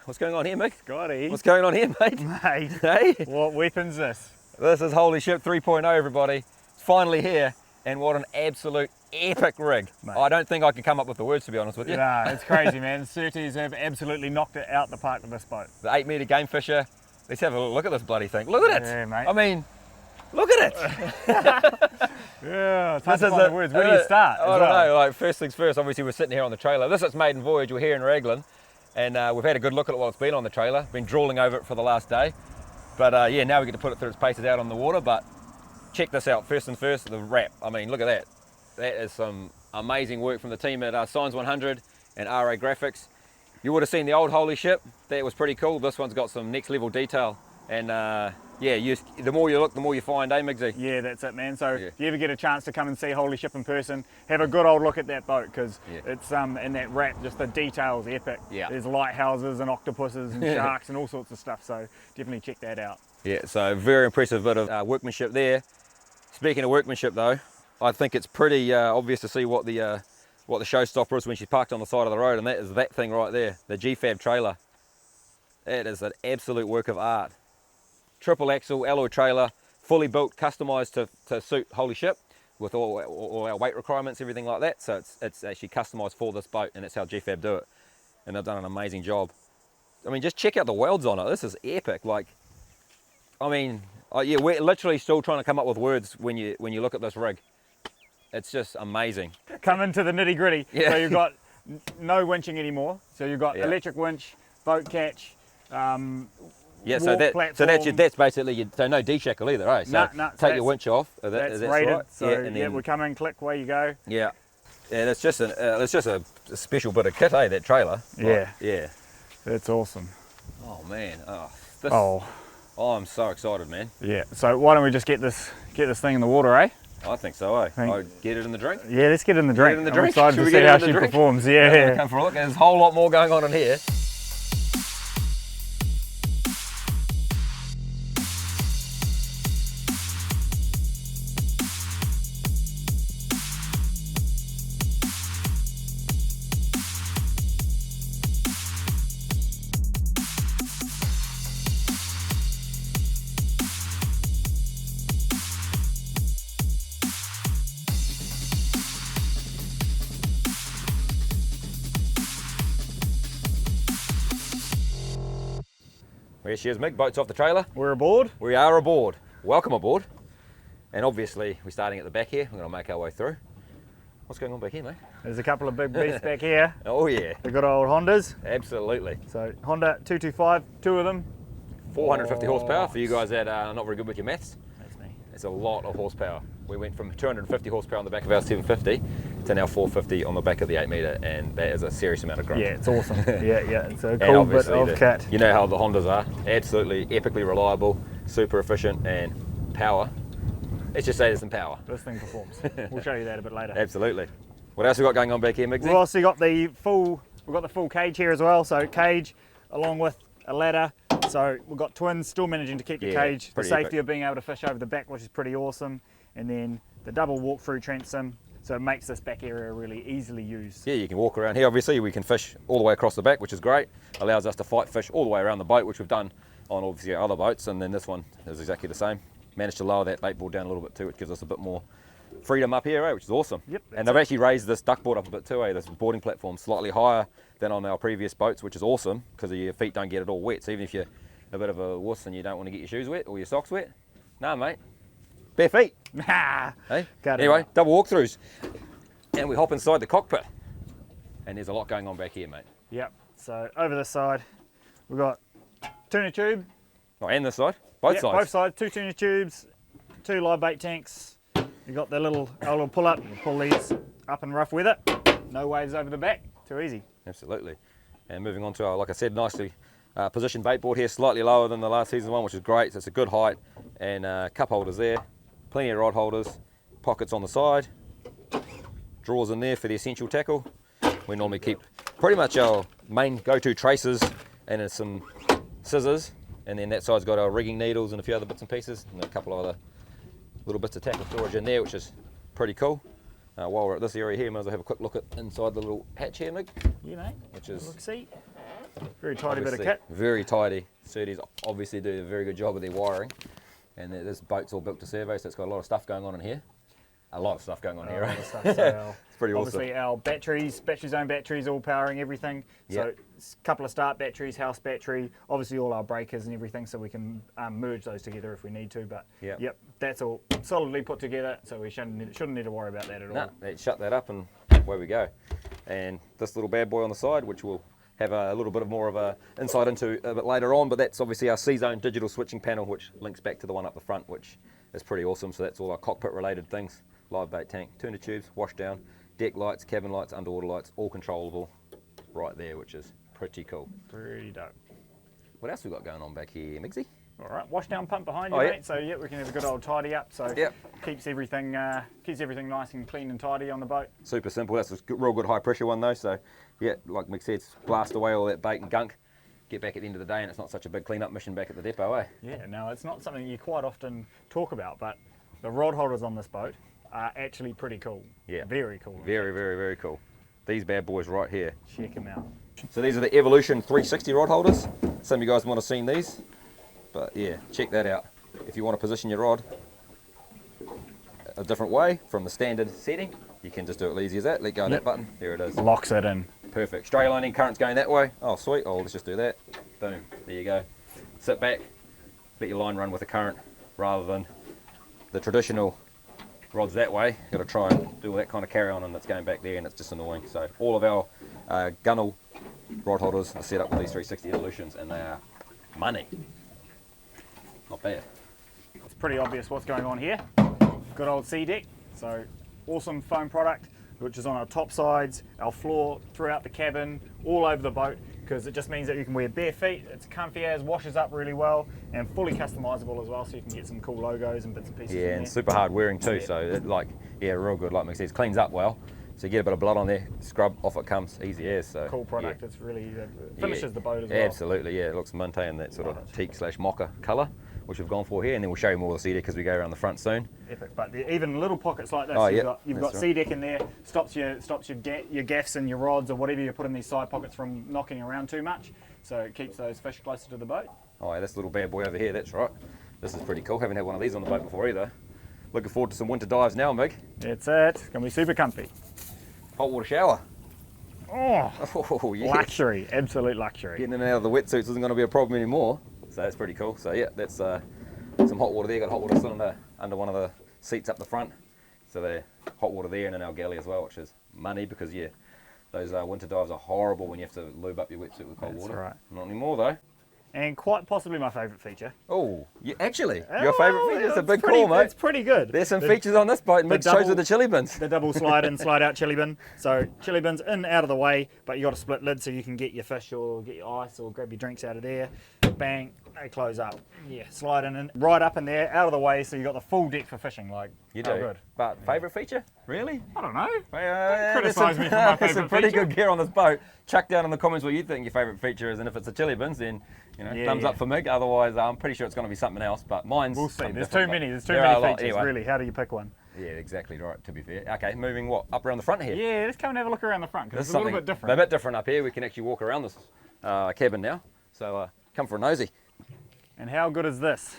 What's going on here, Mick? Scotty. What's going on here, mate? Mate, Hey? what weapon's this? This is Holy Ship 3.0, everybody. It's finally here, and what an absolute epic rig. Mate. I don't think I can come up with the words, to be honest with you. Nah, it's crazy, man. Surtees have absolutely knocked it out the park with this boat. The 8-metre game fisher. Let's have a look at this bloody thing. Look at it. Yeah, mate. I mean, look at it. Yeah, it's hard This to is find the words. Where do you start? I don't know. Like, first things first, obviously we're sitting here on the trailer. This is maiden voyage. We're here in Raglan, and we've had a good look at it while it's been on the trailer. Been drooling over it for the last day. But yeah, now we get to put it through its paces out on the water. But check this out. First and first, the wrap. I mean, look at that. That is some amazing work from the team at Signs 100 and RA Graphics. You would have seen the old Holy Ship. That was pretty cool. This one's got some next level detail. And yeah, the more you look, the more you find, eh, Miggsy? Yeah, that's it, man. So Yeah. if you ever get a chance to come and see Holy Ship in person, have a good old look at that boat, because it's in that wrap, just the details epic. Yeah. There's lighthouses and octopuses and sharks and all sorts of stuff. So definitely check that out. Yeah, so very impressive bit of workmanship there. Speaking of workmanship though, I think it's pretty obvious to see what the showstopper is when she's parked on the side of the road, and that is that thing right there, the GFAB trailer. That is an absolute work of art. Triple axle alloy trailer, fully built, customised to suit Holy Ship with all our weight requirements, everything like that. So it's actually customised for this boat, and that's how GFAB do it. And they've done an amazing job. I mean, just check out the welds on it. This is epic. Like, I mean, yeah, we're literally still trying to come up with words when you look at this rig. It's just amazing. Come into the nitty gritty. Yeah. So you've got no winching anymore. So you've got electric winch, boat catch, yeah, so that's basically so no D-shackle either, eh? So take your winch off. That's that rated. right? So and then, we come in, click, away you go. Yeah, and it's just a special bit of kit, eh? That trailer. Yeah, like, yeah. That's awesome. Oh man, I'm so excited, man. Yeah. So why don't we just get this thing in the water, eh? I think so, eh? I get it in the drink. Yeah, let's get it in the drink. I'm excited Should to we see get it how in the she drink? performs. Yeah. Come for a look. There's a whole lot more going on in here. There she is, Mick. Boat's off the trailer. We're aboard. We are aboard. Welcome aboard. And obviously, we're starting at the back here. We're going to make our way through. What's going on back here, mate? There's a couple of big beasts back here. Oh, yeah. The good old Hondas. Absolutely. So Honda 225, two of them. 450 horsepower for you guys that are not very good with your maths. That's me. It's a lot of horsepower. We went from 250 horsepower on the back of our 750 to now 450 on the back of the 8-metre, and that is a serious amount of grunt. Yeah, it's awesome. yeah, it's a And cool bit obviously of kit. You know how the Hondas are. Absolutely epically reliable, super efficient, and power. Let's just say there's some power. This thing performs. We'll show you that a bit later. Absolutely. What else we got going on back here, Miggsy? We've also got the full cage here as well. So cage along with a ladder. So we've got twins still managing to keep the cage. The pretty safety epic. of being able to fish over the back, which is pretty awesome. And then the double walk-through transom. So it makes this back area really easily used. Yeah, you can walk around here. Obviously, we can fish all the way across the back, which is great. Allows us to fight fish all the way around the boat, which we've done on obviously other boats. And then this one is exactly the same. Managed to lower that bait board down a little bit too, which gives us a bit more freedom up here, which is awesome. Yep, and they've actually raised this duck board up a bit too, this boarding platform slightly higher than on our previous boats, which is awesome because your feet don't get it all wet. So even if you're a bit of a wuss and you don't want to get your shoes wet or your socks wet, nah, mate, bare feet. Hey? Anyway, double walkthroughs. And we hop inside the cockpit. And there's a lot going on back here, mate. Yep, so over this side, we've got tuna tube. Oh, and this side? Both sides? Both sides, two tuna tubes, two live bait tanks. You've got the little pull-up, you pull these up in rough weather. No waves over the back, too easy. Absolutely. And moving on to our, like I said, nicely positioned bait board here, slightly lower than the last season one, which is great. So it's a good height, and cup holders there, plenty of rod holders, pockets on the side, drawers in there for the essential tackle. We normally keep pretty much our main go-to traces and some scissors, and then that side's got our rigging needles and a few other bits and pieces, and a couple of other little bits of tackle storage in there, which is pretty cool. While we're at this area here, might as well have a quick look at inside the little hatch here, Mick. Yeah, mate. Which is look, see. Very tidy bit of Obviously, kit. very tidy. Surtees obviously do a very good job of their wiring. And this boat's all built to servo, so it's got a lot of stuff going on in here. A lot of stuff going on here, right? Stuff, so It's pretty obviously awesome. our battery zone batteries all powering everything. So Yep. a couple of start batteries, house battery, obviously all our breakers and everything, so we can merge those together if we need to. But Yep. that's all solidly put together, so we shouldn't need to worry about that at all. No, let's shut that up and away we go. And this little bad boy on the side, which we'll have a little bit of more of a insight into a bit later on, but that's obviously our C-Zone digital switching panel, which links back to the one up the front, which is pretty awesome. So that's all our cockpit related things. Live bait tank, turner tubes, wash down, deck lights, cabin lights, underwater lights, all controllable right there, which is pretty cool. Pretty dope. What else we got going on back here, Migsy? All right, wash down pump behind you, Oh, yeah. mate. So we can have a good old tidy up. So Yep. keeps everything nice and clean and tidy on the boat. Super simple. That's a real good high pressure one though. So yeah, like Mick said, blast away all that bait and gunk. Get back at the end of the day, and it's not such a big clean-up mission back at the depot, eh? Yeah, no, it's not something you quite often talk about, but the rod holders on this boat are actually pretty cool. Yeah. Very cool. Very, very, very cool. These bad boys right here. Check them out. So these are the Evolution 360 rod holders. Some of you guys might have seen these, but yeah, check that out. If you want to position your rod a different way from the standard setting, you can just do it as easy as that. Let go of that button. There it is. Locks it in. Perfect. Straight lining current's going that way. Oh, sweet. Oh, let's just do that. Boom. There you go. Sit back. Let your line run with the current rather than the traditional rods that way. Got to try and do all that kind of carry on, and it's going back there, and it's just annoying. So all of our gunnel rod holders are set up with these 360 Evolutions, and they are money. Not bad. It's pretty obvious what's going on here. Good old sea deck. So awesome foam product, which is on our top sides, our floor, throughout the cabin, all over the boat, because it just means that you can wear bare feet. It's comfy as, washes up really well, and fully customizable as well, so you can get some cool logos and bits and pieces. Yeah, in and there. super hard wearing too. Yeah. So it, real good. Like Mick says, cleans up well. So you get a bit of blood on there, scrub, off it comes, easy as. So Cool product. yeah. It's really finishes the boat as well. Absolutely, yeah. It looks minty in that sort of teak/mocha colour, which we've gone for here, and then we'll show you more of the sea deck as we go around the front soon. Epic, but even little pockets like this, Oh, you've yeah, got that's sea deck in there, stops your gaffs and your rods or whatever you put in these side pockets from knocking around too much, so it keeps those fish closer to the boat. Oh, yeah, this little bad boy over here, that's right. This is pretty cool. Haven't had one of these on the boat before either. Looking forward to some winter dives now, Mick. That's it. It's gonna be super comfy. Hot water shower. Oh, Oh, yes. luxury, absolute luxury. Getting in and out of the wetsuits isn't going to be a problem anymore. So that's pretty cool. So yeah, that's some hot water there. Got a hot water cylinder under one of the seats up the front. So the hot water there and in our galley as well, which is money because yeah, those winter dives are horrible when you have to lube up your wetsuit with cold That's water. right. Not anymore though. And quite possibly my favourite feature. Oh, yeah, actually, your favourite feature? It's a big pretty, call, mate. It's pretty good. There's some features on this boat, and Mick shows double- with the chili bins. The double slide in, slide out chili bin. So chili bins in, out of the way, but you got a split lid so you can get your fish or get your ice or grab your drinks out of there. Bang, they close up. Yeah, slide in, right up in there, out of the way, so you got the full deck for fishing. Like, You how do. good. But favourite feature? Really? I don't know. There's criticise some- me for my there's some favourite pretty feature. good gear on this boat. Chuck down in the comments what you think your favourite feature is, and if it's a chili bins, then Yeah, thumbs yeah. up for Mick. Otherwise, I'm pretty sure it's going to be something else. But mine's We'll see. something There's different, too but many. There's too there many are a lot features. anyway. Really, how do you pick one? Yeah, exactly right. To be fair. Okay, moving up around the front here. Yeah, let's come and have a look around the front because This it's is a little something bit different. A bit different up here. We can actually walk around this cabin now. So come for a nosy. And how good is this?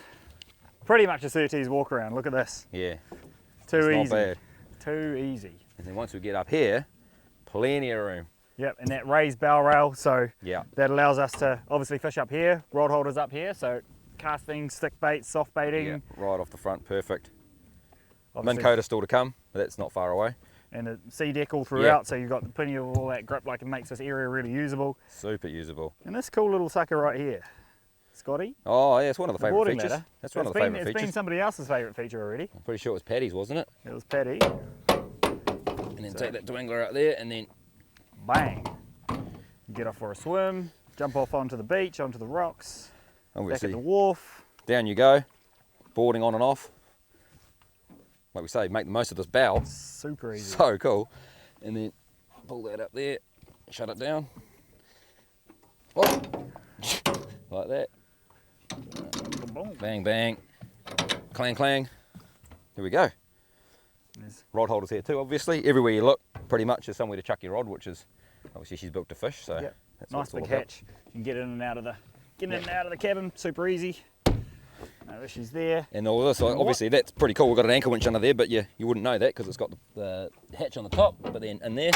Pretty much a Surtees walk around. Look at this. Yeah, Too it's easy. not bad. Too easy. And then once we get up here, plenty of room. Yep, and that raised bow rail, so Yeah. that allows us to obviously fish up here, rod holders up here, so casting, stick bait, soft baiting. Yeah, right off the front, perfect. Min obviously- coater still to come, but that's not far away. And a sea deck all throughout, so you've got plenty of all that grip, like it makes this area really usable. Super usable. And this cool little sucker right here, Scotty, Oh yeah, it's one of the favourite boarding features. ladder. That's one of the It's favourite been features. somebody else's favourite feature already. I'm pretty sure it was Paddy's, wasn't it? It was Paddy. And then take that dwangler out there, and then Bang. Get off for a swim, jump off onto the beach, onto the rocks, back obviously at the wharf. down you go, boarding on and off. Like we say, make the most of this bow. Super easy. So cool. And then pull that up there, shut it down. Oh. Like that. Boom. Bang, bang. Clang, clang. Here we go. There's- Rod holders here too, obviously. Everywhere you look, pretty much, there's somewhere to chuck your rod, which is obviously she's built to fish, so Yep. That's what Nice it's all big about. hatch. You can get in and out of the cabin, super easy. No issues there. And all this, obviously that's pretty cool. We've got an anchor winch under there, but you wouldn't know that because it's got the hatch on the top, but then in there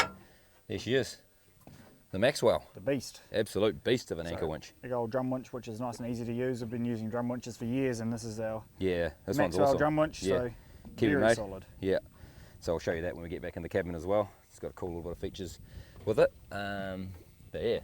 she is. The Maxwell. The beast. Absolute beast of an anchor winch. Big old drum winch, which is nice and easy to use. I've been using drum winches for years, and this is our Yeah, this one's Maxwell awesome. drum winch, Yeah. so Kiwi very made. solid. Yeah. So I'll show you that when we get back in the cabin as well. It's got a cool little bit of features with it. But yeah.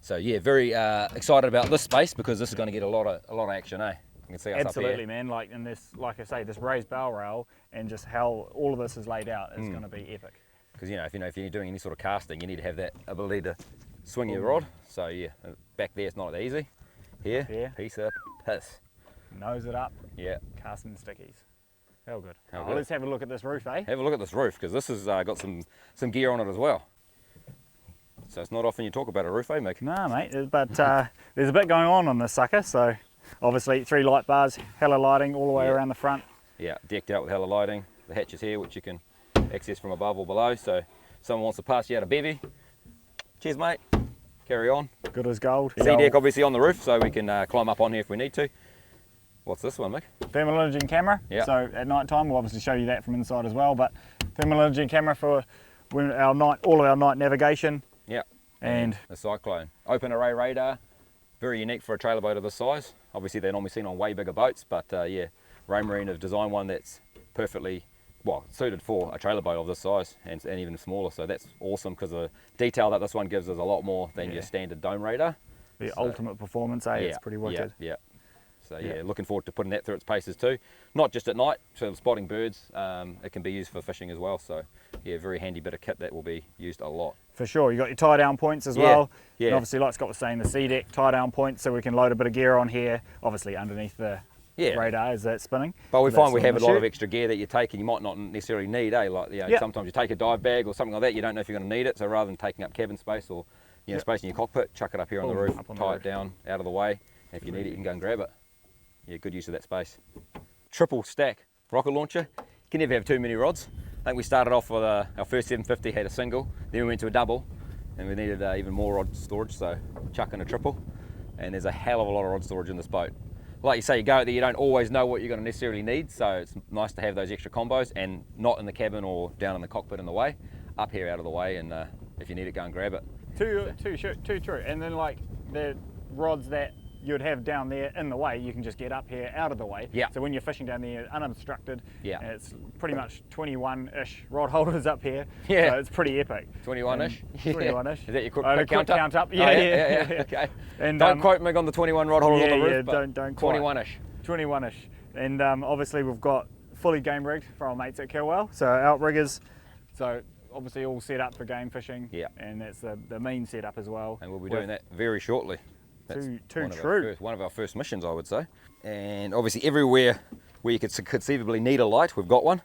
So yeah, very excited about this space because this is going to get a lot of action, eh? You can see us Absolutely, up here. man. Like in this, like I say, this raised bow rail and just how all of this is laid out is going to be epic. Because if you're doing any sort of casting, you need to have that ability to swing your rod. So yeah, back there it's not that easy. Here, piece of piss. Nose it up. Yeah. Casting stickies. How good. How Oh, good. let's have a look at this roof, eh? Have a look at this roof because this has got some gear on it as well. So it's not often you talk about a roof, eh, Mick? No, mate, but there's a bit going on this sucker. So obviously 3 light bars, hella lighting all the way around the front. Yeah, decked out with hella lighting. The hatches here, which you can access from above or below. So if someone wants to pass you out a bevy, cheers, mate. Carry on. Good as gold. C-deck obviously on the roof, so we can climb up on here if we need to. What's this one, Mick? Thermal imaging camera. Yeah. So at night time, we'll obviously show you that from inside as well. But thermal imaging camera for when all of our night navigation. Yeah. And the Cyclone. Open array radar. Very unique for a trailer boat of this size. Obviously they're normally seen on way bigger boats, but yeah, Raymarine have designed one that's perfectly suited for a trailer boat of this size and even smaller. So that's awesome because the detail that this one gives is a lot more than your standard dome radar. the ultimate performance, eh? Yeah, It's pretty wicked. Yeah. So yeah, looking forward to putting that through its paces too. Not just at night, so spotting birds. It can be used for fishing as well. So yeah, very handy bit of kit that will be used a lot. For sure. You got your tie down points as Yeah, well. yeah. And obviously, like Scott was saying, the C-deck tie down points, so we can load a bit of gear on here. Obviously, underneath the radar as that's spinning. But we So find that's we on have a the lot chute. of extra gear that you take and you might not necessarily need, eh? Like sometimes you take a dive bag or something like that, you don't know if you're going to need it. So rather than taking up cabin space or space in your cockpit, chuck it up here on the Boom, roof, up on the tie roof. it down out of the way. And if you need it, you can go and grab it. Yeah, good use of that space. Triple stack rocket launcher. You can never have too many rods. I think we started off with our first 750 had a single, then we went to a double, and we needed even more rod storage, so chuck in a triple. And there's a hell of a lot of rod storage in this boat. Like you say, you go out there, you don't always know what you're going to necessarily need, so it's nice to have those extra combos and not in the cabin or down in the cockpit in the way, up here out of the way, and if you need it, go and grab it. Too true. And then like the rods that you'd have down there in the way, you can just get up here out of the way. Yeah. So when you're fishing down there unobstructed, Yeah. it's pretty much 21-ish rod holders up here. Yeah. So it's pretty epic. 21-ish? 21-ish. Is that your quick The count up? count up? Oh, Yeah. Okay. And, Don't quote me on the 21 rod holders on the roof, but don't quite. 21-ish. 21-ish. And obviously we've got fully game rigged for our mates at Kilwell. So outriggers, so obviously all set up for game fishing. Yeah. And that's the main setup as well. And we'll be doing that very shortly. That's one of our first missions, I would say. And obviously everywhere where you could conceivably need a light, we've got one.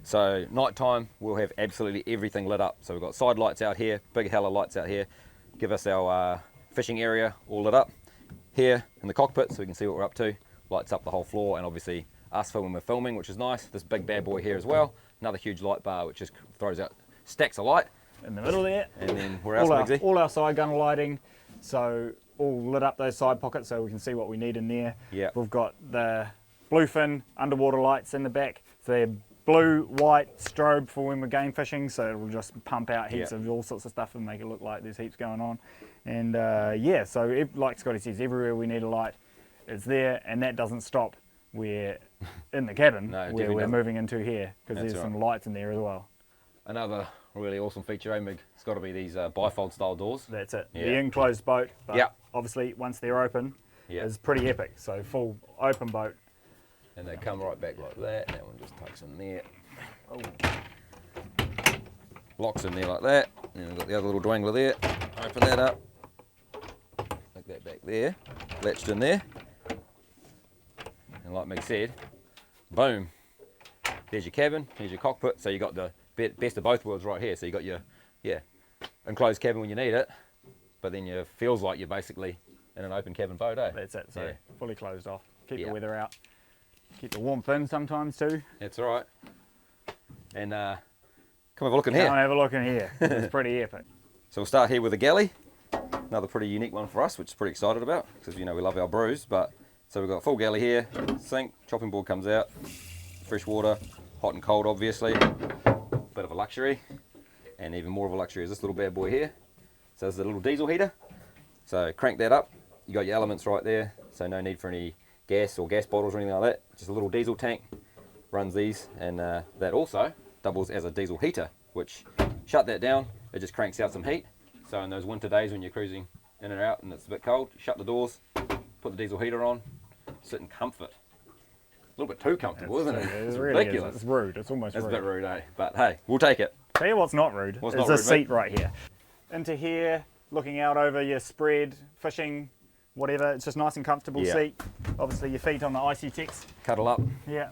So nighttime, we'll have absolutely everything lit up. So we've got side lights out here, big hella lights out here, give us our fishing area all lit up. Here in the cockpit, so we can see what we're up to. Lights up the whole floor, and obviously us when we're filming, which is nice. This big bad boy here as well. Another huge light bar, which just throws out stacks of light. In the middle there. And then where else, Migsy? All our side gun lighting, so all lit up those side pockets so we can see what we need in there. Yeah. We've got the bluefin underwater lights in the back. So they're blue, white, strobe for when we're game fishing, so it'll just pump out heaps of all sorts of stuff and make it look like there's heaps going on. And yeah, so like Scotty says, everywhere we need a light, it's there, and that doesn't stop. We're in the cabin No, where we're moving into here, because That's there's right. some lights in there as well. Another really awesome feature, Mig. It's got to be these bifold style doors. That's it. Yeah. The enclosed boat, but Yeah. obviously once they're open, Yeah. is pretty epic. So full open boat. And they come right back like that. That one just tucks in there. Locks in there like that. And we've got the other little dwangler there. Open that up. Like that back there. Latched in there. And like Mig said, boom. There's your cabin, here's your cockpit. So you got the best of both worlds right here. So you got your enclosed cabin when you need it, but then it feels like you're basically in an open cabin boat, eh? That's it. So Yeah. fully closed off. Keep Yeah. the weather out. Keep the warmth in sometimes too. That's all right. And come have a look in Come here. and have a look in here. It's pretty epic. So we'll start here with the galley. Another pretty unique one for us, which is pretty excited about, because you know we love our brews. But so we've got a full galley here, sink, chopping board comes out, fresh water, hot and cold obviously, bit of a luxury, and even more of a luxury is this little bad boy here. So this is a little diesel heater, so crank that up, you got your elements right there, so no need for any gas or gas bottles or anything like that, just a little diesel tank, runs these, and that also doubles as a diesel heater, which shut that down, it just cranks out some heat. So in those winter days when you're cruising in and out and it's a bit cold, shut the doors, put the diesel heater on, sit in comfort. A little bit too comfortable, isn't it? It's really ridiculous. It's rude. It's almost It's rude. a bit rude, eh? But hey, we'll take it. Tell you what's not rude. What's is not this rude, seat right here. Into here, looking out over your spread, fishing, whatever. It's just nice and comfortable seat. Obviously your feet on the icy tex. Cuddle up. Yeah,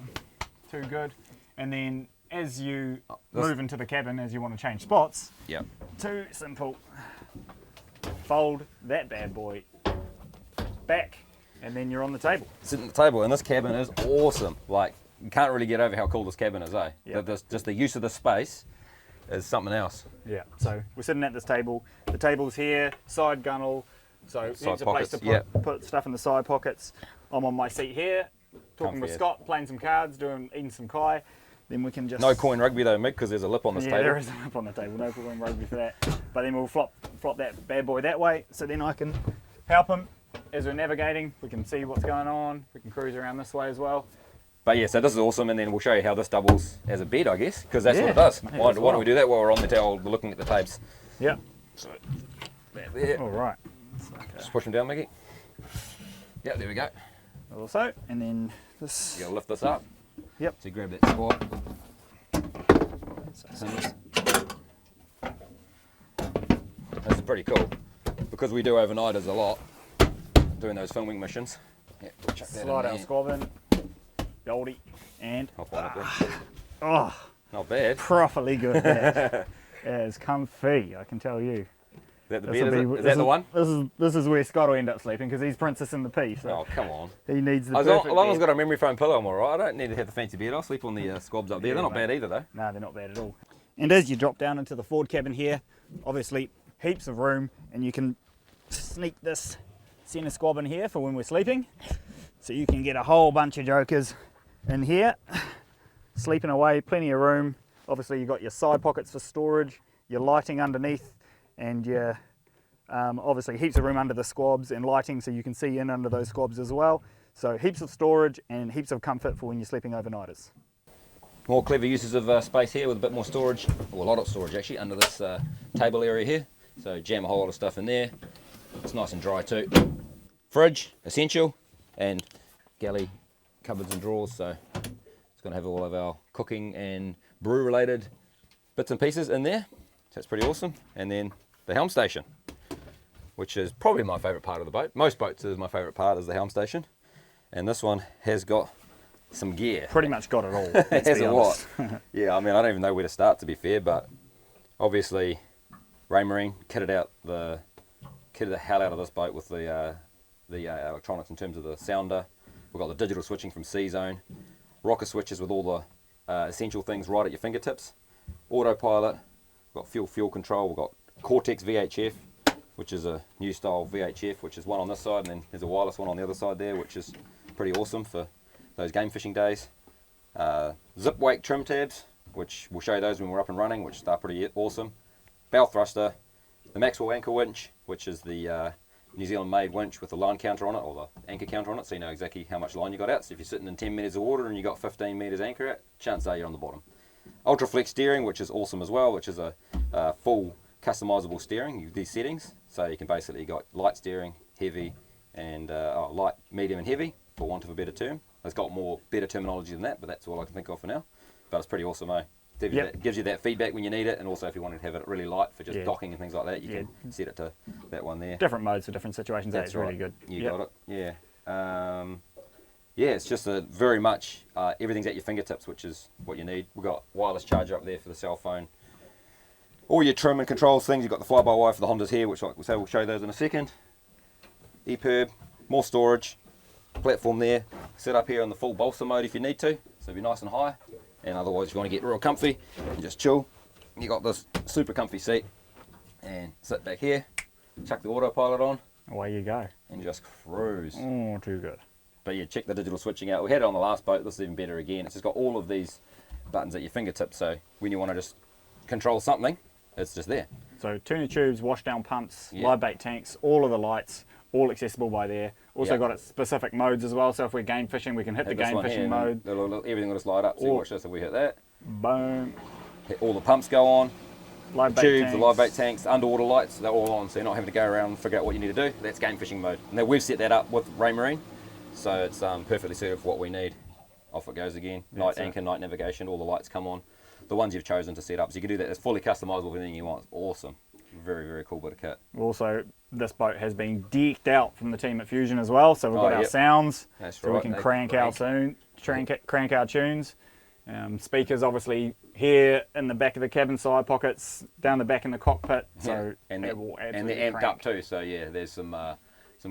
too good. And then as you move into the cabin, as you want to change spots, Yep. too simple. Fold that bad boy back, and then you're on the table. Sitting at the table, and this cabin is awesome. Like, you can't really get over how cool this cabin is, eh? Yeah. Just the use of the space is something else. Yeah. So we're sitting at this table. The table's here, side gunnel. So here's a place pockets, to yep. put stuff in the side pockets. I'm on my seat here, talking with Comfy. Scott, playing some cards, eating some kai. Then we can just... No coin rugby though, Mick, because there's a lip on this Yeah, table. there is a lip on the table. No coin rugby for that. But then we'll flop that bad boy that way, so then I can help him as we're navigating. We can see what's going on. We can cruise around this way as well. But yeah, so this is awesome, and then we'll show you how this doubles as a bed, I guess, because that's what it Yeah, does. may Why as don't well. we do that while we're on the towel looking at the tapes? Yeah. So, there. All right. Just push them down, Mickey. Yeah, there we go. Also, and then this. You gotta lift this up. Yep. So you grab that squat. This is pretty cool, because we do overnighters a lot, doing those filming missions. Yeah, we'll chuck that Slide in our there. squab in, Goldie, and Hop on it there. oh, Not bad. properly good. That is comfy, I can tell you. Is that the This'll bed? Is, be- it? Is that the one? This is where Scott will end up sleeping because he's Princess in the Pea, so Oh, come on. he needs the As perfect long as I've bed. got a memory foam pillow, I'm alright. I don't need to have the fancy bed. I'll sleep on the squabs up there. Yeah, They're not mate. bad either, though. No, they're not bad at all. And as you drop down into the forward cabin here, obviously heaps of room, and you can sneak this center squab in here for when we're sleeping. So you can get a whole bunch of jokers in here, sleeping away, plenty of room. Obviously you've got your side pockets for storage, your lighting underneath, and your obviously heaps of room under the squabs and lighting so you can see in under those squabs as well. So heaps of storage and heaps of comfort for when you're sleeping overnighters. More clever uses of space here with a bit more storage, or a lot of storage actually, under this table area here. So jam a whole lot of stuff in there. It's nice and dry too. Fridge, essential, and galley cupboards and drawers. So it's going to have all of our cooking and brew related bits and pieces in there. So that's pretty awesome. And then the helm station, which is probably my favourite part of the boat. Most boats is my favourite part is the helm station. And this one has got some gear. Pretty much got it all. It has a lot. Yeah, I mean, I don't even know where to start, to be fair, but obviously Raymarine kitted the hell out of this boat with the electronics in terms of the sounder. We've got the digital switching from C-Zone, rocker switches with all the essential things right at your fingertips, autopilot, we've got fuel control, we've got Cortex VHF, which is a new style VHF, which is one on this side, and then there's a wireless one on the other side there, which is pretty awesome for those game fishing days. Zip wake trim tabs, which we'll show you those when we're up and running, which are pretty awesome. Bow thruster, the Maxwell anchor winch, which is the New Zealand made winch with the line counter on it, or the anchor counter on it, so you know exactly how much line you got out. So if you're sitting in 10 metres of water and you got 15 metres anchor out, chances are you're on the bottom. Ultraflex steering, which is awesome as well, which is a full customizable steering, these settings. So you can basically got light steering, heavy, and light, medium and heavy, for want of a better term. It's got more better terminology than that, but that's all I can think of for now. But it's pretty awesome, eh? Gives you that feedback when you need it, and also if you want to have it really light for just docking and things like that, you can set it to that one there. Different modes for different situations. That's really good. You got it. Yeah. Yeah, it's just a very much everything's at your fingertips, which is what you need. We've got wireless charger up there for the cell phone. All your trim and controls things. You've got the fly-by-wire for the Hondas here, which we'll show you those in a second. EPIRB, more storage, platform there. Set up here on the full bolster mode if you need to, so be nice and high. And otherwise, if you want to get real comfy and just chill, you got this super comfy seat. And sit back here, chuck the autopilot on, Away you go. and just cruise. Oh, too good. But yeah, check the digital switching out. We had it on the last boat. This is even better again. It's just got all of these buttons at your fingertips. So when you want to just control something, it's just there. So tuna tubes, washdown pumps, Yeah. live bait tanks, all of the lights, all accessible by there. Also Yeah. got its specific modes as well. So if we're game fishing, we can hit the Hit this game one fishing here, mode. and everything will just light up. So you watch this. If we hit that, Boom. all the pumps go on. Live bait Tubes, tanks. the live bait tanks, underwater lights, they're all on, so you're not having to go around and figure out what you need to do. That's game fishing mode. Now we've set that up with Ray Marine, so it's perfectly suited for what we need. Off it goes again. Night anchor, night navigation, all the lights come on. The ones you've chosen to set up, so you can do that. It's fully customizable with anything you want. It's awesome. Very, very cool bit of kit. Also, this boat has been decked out from the team at Fusion as well. So we've got our yep. sounds, That's so right. we can They crank our tunes. Speakers obviously here in the back of the cabin side pockets, down the back in the cockpit. So and it will they're absolutely amped crank. up too. So yeah, there's some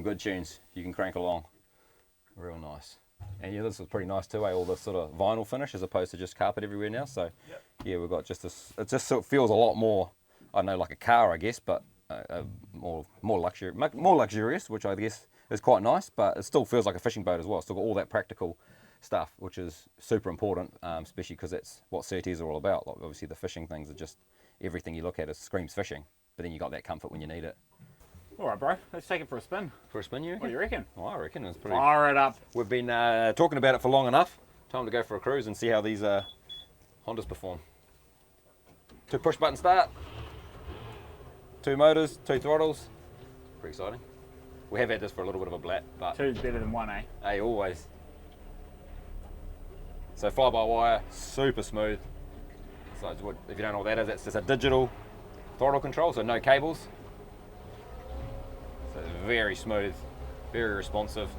good tunes you can crank along. Real nice. And yeah, this is pretty nice too. All this sort of vinyl finish as opposed to just carpet everywhere now. So yeah, we've got just this. It just sort of feels a lot more. I don't know, like a car, I guess, but more luxurious, which I guess is quite nice. But it still feels like a fishing boat as well. Still got all that practical stuff, which is super important, especially because that's what CTs are all about. Like obviously the fishing things are just everything you look at is screams fishing, but then you got that comfort when you need it. All right, bro. Let's take it for a spin. For a spin, you reckon? What do you reckon? Oh, I reckon it's pretty. Fire it up. We've been talking about it for long enough. Time to go for a cruise and see how these Hondas perform. 2 push button start, 2 motors, 2 throttles. Pretty exciting. We have had this for a little bit of a blat, but Two's better than one, eh? hey, always. So fly-by-wire, super smooth. So it's if you don't know what that is, it's just a digital throttle control, so no cables. So it's very smooth, very responsive.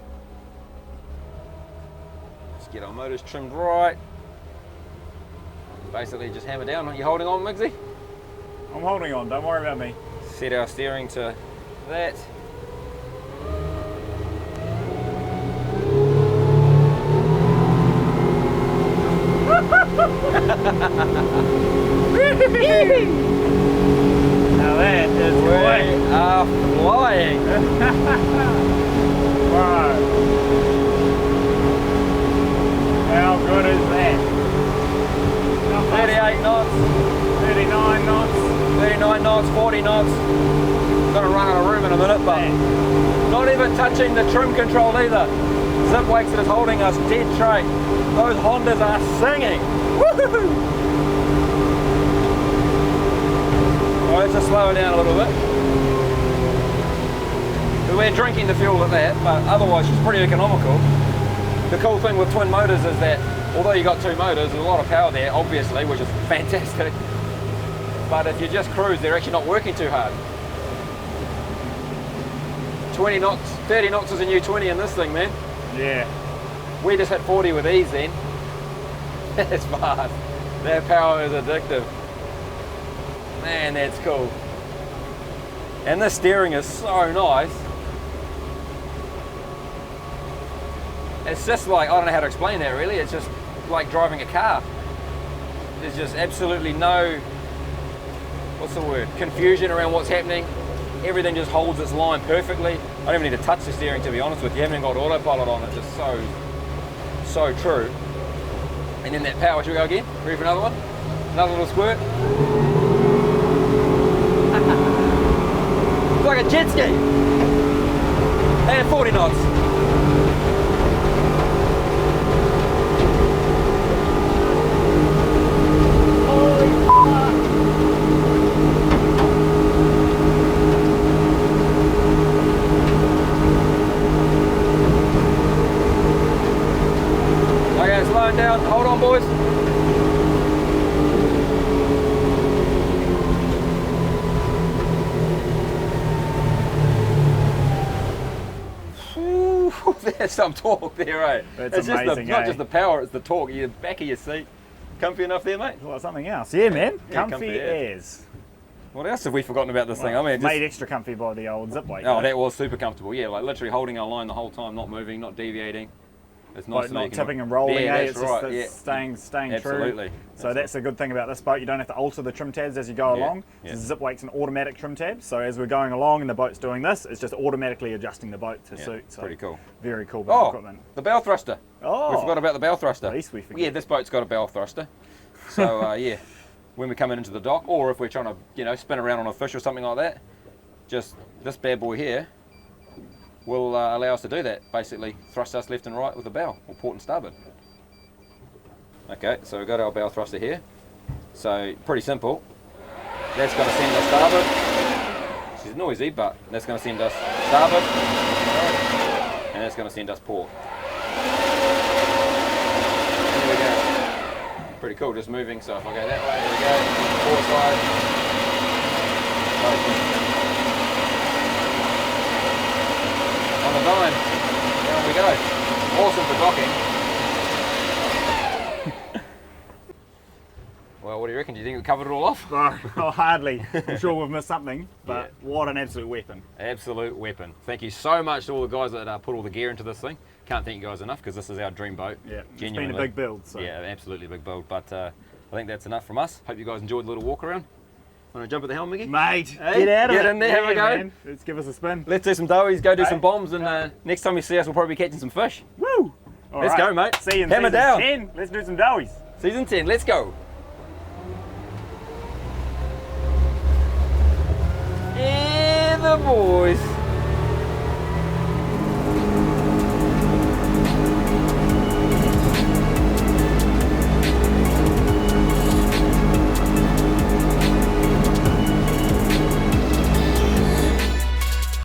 Just get our motors trimmed right. Basically just hammer down. Are you holding on, Migsy? I'm holding on, don't worry about me. Set our steering to that. Now that is We quick. are flying. Wow. How good is that? 38 knots, 39 knots. 39 knots, 40 knots. Gonna run out of room in a minute, but not even touching the trim control either. Zip wakes that is holding us dead straight. Those Hondas are singing. Woohoo! Well, let's just slow it down a little bit. We're drinking the fuel at that, but otherwise it's pretty economical. The cool thing with twin motors is that although you got 2 motors, there's a lot of power there, obviously, which is fantastic. But if you just cruise, they're actually not working too hard. 20 knots, 30 knots is a new 20 in this thing, man. Yeah. We just hit 40 with ease then. That's fast. That power is addictive. Man, that's cool. And the steering is so nice. It's just like, I don't know how to explain that really, it's just like driving a car. There's just absolutely no, what's the word, confusion around what's happening. Everything just holds its line perfectly. I don't even need to touch the steering, to be honest with you. You haven't got autopilot on, it's just so true. And then that power, should we go again? Ready for another one? Another little squirt. It's like a jet ski. And 40 knots. Okay, slowing down. Hold on, boys. Whew, there's some torque there, eh? That's it's amazing, not eh? just the power, it's the torque. Your back of your seat. Comfy enough there, mate? Well, something else. Yeah, man. Yeah, Comfy comfy as. What else have we forgotten about this thing? I mean, Made extra comfy by the old zip weight. oh, that was super comfortable. Yeah, like literally holding our line the whole time, not moving, not deviating. It's nice boat to not make it- tipping and rolling, Yeah, It's that's right, just yeah. it's staying Absolutely. true. So that's a good thing about this boat. You don't have to alter the trim tabs as you go along. yeah. The zip weight's an automatic trim tab. So as we're going along and the boat's doing this, it's just automatically adjusting the boat to suit. So pretty cool. Very cool bit of Oh, equipment. the bow thruster. Oh, We forgot about the bow thruster. At least we forget. Yeah, this boat's got a bow thruster. So yeah, when we're coming into the dock, or if we're trying to, spin around on a fish or something like that, just this bad boy here will allow us to do that. Basically, thrust us left and right with the bow, or port and starboard. Okay, so we've got our bow thruster here. So pretty simple. That's going to send us starboard. She's noisy, but that's going to send us starboard, and that's going to send us port. There we go. Pretty cool, just moving. So if I go that way, there we go. Port side. On the dime. Down we go. Awesome for docking. Well, what do you reckon? Do you think we covered it all off? Oh, hardly. I'm sure we've missed something, but what an absolute weapon. Absolute weapon. Thank you so much to all the guys that put all the gear into this thing. Can't thank you guys enough because this is our dream boat. Yeah, Genuinely. it's been a big build. So. Yeah, absolutely big build. But I think that's enough from us. Hope you guys enjoyed the little walk around. Want to jump at the helm, Mickey? Mate, Hey, get out of it. get in there, have a go. Man. Let's give us a spin. Let's do some doughies, go do Hey. some bombs, and next time you see us, we'll probably be catching some fish. Woo! All Let's right. go, mate. See you in Hammer season down. 10. Let's do some doughies. Season 10, let's go. Yeah, the boys.